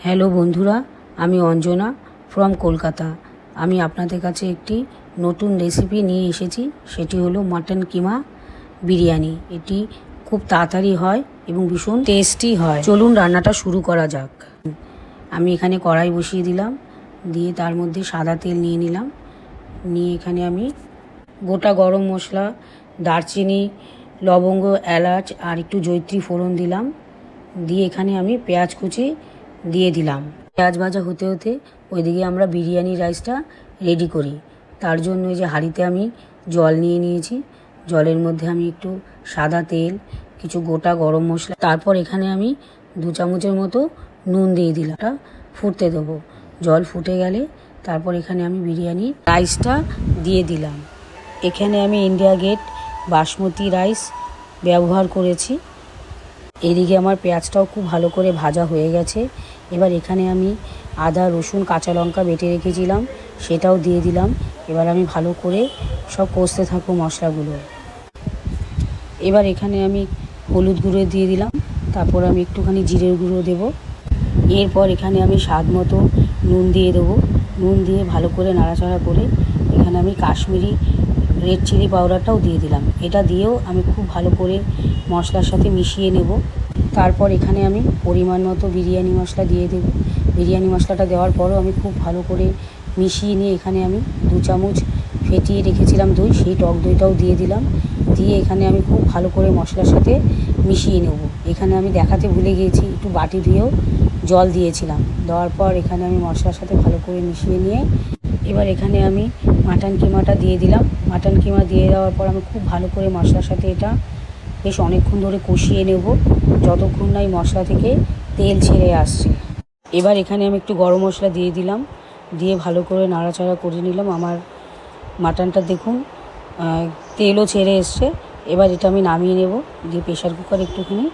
Hello বন্ধুরা, আমি Anjana from Kolkata. আমি আপনাদের কাছে একটি নতুন রেসিপি নিয়ে এসেছি। সেটি হলো মাটন কিমা বিরিয়ানি। এটি খুব তাড়াতাড়ি হয় এবং ভীষণ টেস্টি হয়। চলুন রান্নাটা শুরু করা যাক। আমি এখানে কড়াই বসিয়ে দিলাম, দিয়ে তার মধ্যে সাদা তেল নিয়ে নিলাম। নিয়ে এখানে আমি গোটা গরম মশলা, দারচিনি, লবঙ্গ, এলাচ আর একটু জয়িত্রী ফোড়ন দিলাম। দিয়ে এখানে আমি পেঁয়াজ কুচি দিয়ে দিলাম। পেঁয়াজ ভাজা হতে হতে ওইদিকে আমরা বিরিয়ানি রাইসটা রেডি করি। তার জন্য এই যে হাঁড়িতে আমি জল নিয়ে নিয়েছি। জলের মধ্যে আমি একটু সাদা তেল, কিছু গোটা গরম মশলা, তারপর এখানে আমি 2 চামচের মতো নুন দিয়ে দিলাম। ফুটতে দেবো। জল ফুটে গেলে তারপর এখানে আমি বিরিয়ানি রাইসটা দিয়ে দিলাম। এখানে আমি ইন্ডিয়া গেট বাসমতি রাইস ব্যবহার করেছি। এদিকে আমার পেঁয়াজটাও খুব ভালো করে ভাজা হয়ে গেছে। এবার এখানে আমি আদা, রসুন, কাঁচা লঙ্কা বেটে রেখেছিলাম, সেটাও দিয়ে দিলাম। এবার আমি ভালো করে সব কষতে থাকবো মশলাগুলো। এবার এখানে আমি হলুদ গুঁড়ো দিয়ে দিলাম, তারপর আমি একটুখানি জিরের গুঁড়ো দেবো। এরপর এখানে আমি স্বাদ মতো নুন দিয়ে দেবো। নুন দিয়ে ভালো করে নাড়াচাড়া করে এখানে আমি কাশ্মীরি রেড চিলি পাউডারটাও দিয়ে দিলাম। এটা দিয়েও আমি খুব ভালো করে মশলার সাথে মিশিয়ে নেব। তারপর এখানে আমি পরিমাণ মতো বিরিয়ানি মশলা দিয়ে দেব। বিরিয়ানি মশলাটা দেওয়ার পরও আমি খুব ভালো করে মিশিয়ে নিয়ে এখানে আমি 2 চামচ ফেটিয়ে রেখেছিলাম দই, সেই টক দইটাও দিয়ে দিলাম। দিয়ে এখানে আমি খুব ভালো করে মশলার সাথে মিশিয়ে নেব। এখানে আমি দেখাতে ভুলে গিয়েছি, একটু বাটি ধুয়েও জল দিয়েছিলাম। দেওয়ার পর এখানে আমি মশলার সাথে ভালো করে মিশিয়ে নিয়ে এবার এখানে আমি মাটন কিমাটা দিয়ে দিলাম। মাটন কিমা দিয়ে দেওয়ার পর আমি খুব ভালো করে মশলার সাথে এটা বেশ অনেকক্ষণ ধরে কষিয়ে নেব, যতক্ষণ না এই মশলা থেকে তেল ছেড়ে আসছে। এবার এখানে আমি একটু গরম মশলা দিয়ে দিলাম, দিয়ে ভালো করে নাড়াচাড়া করে নিলাম। আমার মাটনটা দেখুন তেলও ছেড়ে এসছে। এবার এটা আমি নামিয়ে নেব, দিয়ে প্রেশার কুকার একটুখানি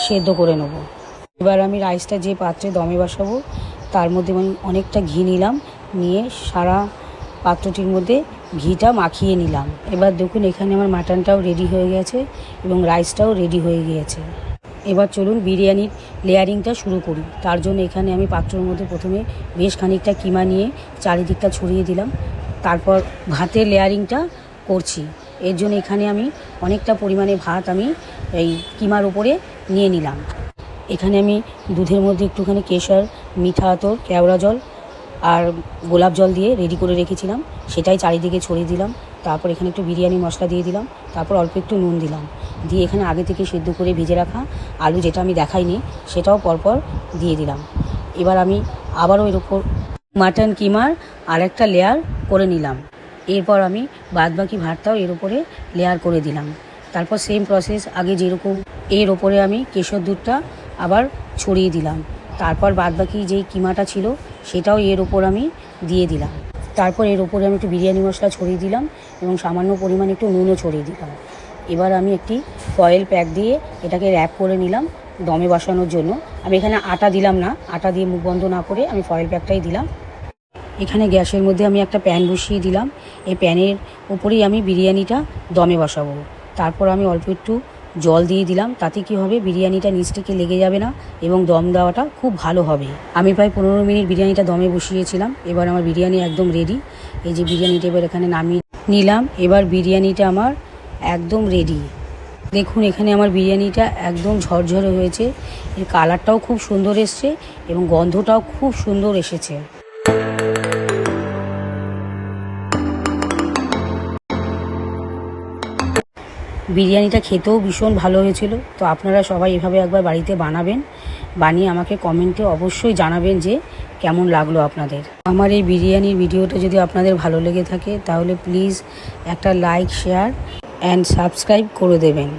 সেদ্ধ করে নেব। এবার আমি রাইসটা যে পাত্রে দমে বসাবো তার মধ্যে আমি অনেকটা ঘি নিলাম, নিয়ে সারা পাত্রটির মধ্যে ঘিটা মাখিয়ে নিলাম। এবার দেখুন এখানে আমার মাটনটাও রেডি হয়ে গেছে এবং রাইসটাও রেডি হয়ে গিয়েছে। এবার চলুন বিরিয়ানির লেয়ারিংটা শুরু করি। তার জন্য এখানে আমি পাত্রের মধ্যে প্রথমে বেশ খানিকটা কিমা নিয়ে চারিদিকটা ছড়িয়ে দিলাম। তারপর ভাতের লেয়ারিংটা করছি। এর জন্য এখানে আমি অনেকটা পরিমাণে ভাত আমি এই কিমার উপরে নিয়ে নিলাম। এখানে আমি দুধের মধ্যে একটুখানি কেশর, মিঠা আতর, কেওড়া জল আর গোলাপ জল দিয়ে রেডি করে রেখেছিলাম, সেটাই চারিদিকে ছড়িয়ে দিলাম। তারপর এখানে একটু বিরিয়ানি মশলা দিয়ে দিলাম, তারপর অল্প একটু নুন দিলাম। দিয়ে এখানে আগে থেকে সিদ্ধ করে ভেজে রাখা আলু, যেটা আমি দেখাইনি, সেটাও পরপর দিয়ে দিলাম। এবার আমি আবারও এর উপর মাটন কিমার আরেকটা লেয়ার করে নিলাম। এরপর আমি বাদবাকি ভাতটাও এর উপরে লেয়ার করে দিলাম। তারপর সেম প্রসেস, আগে যেরকম এর ওপরে আমি কেশর দুধটা আবার ছড়িয়ে দিলাম। তারপর বাদবাকি যেই কিমাটা ছিল সেটাও এর ওপর আমি দিয়ে দিলাম। তারপর এর ওপরে আমি একটু বিরিয়ানি মশলা ছড়িয়ে দিলাম এবং সামান্য পরিমাণ একটু নুনও ছড়িয়ে দিলাম। এবার আমি একটি ফয়েল প্যাক দিয়ে এটাকে র্যাপ করে নিলাম দমে বসানোর জন্য। আমি এখানে আটা দিলাম না, আটা দিয়ে মুখ বন্ধ না করে আমি ফয়েল প্যাকটাই দিলাম। এখানে গ্যাসের মধ্যে আমি একটা প্যান বসিয়ে দিলাম। এই প্যানের উপরেই আমি বিরিয়ানিটা দমে বসাবো। তারপর আমি অল্প একটু জল দিয়ে দিলাম, তাতে কি হবে বিরিয়ানিটা নিচ থেকে লেগে যাবে না এবং দম দেওয়াটা খুব ভালো হবে। আমি প্রায় 15 মিনিট বিরিয়ানিটা দমে বসিয়েছিলাম। এবার আমার বিরিয়ানি একদম রেডি। এই যে বিরিয়ানিটা এবার এখানে নামিয়ে নিলাম। এবার বিরিয়ানিটা আমার একদম রেডি। দেখুন এখানে আমার বিরিয়ানিটা একদম ঝরঝরে হয়েছে, এর কালারটাও খুব সুন্দর এসছে এবং গন্ধটাও খুব সুন্দর এসেছে। বিরিয়ানিটা খেতেও ভীষণ ভালো হয়েছিল। তো আপনারা সবাই এভাবে একবার বাড়িতে বানাবেন, বানিয়ে আমাকে কমেন্টে অবশ্যই জানাবেন যে কেমন লাগলো আপনাদের। আমার এই বিরিয়ানির ভিডিওটা যদি আপনাদের ভালো লেগে থাকে তাহলে প্লিজ একটা লাইক, শেয়ার অ্যান্ড সাবস্ক্রাইব করে দেবেন।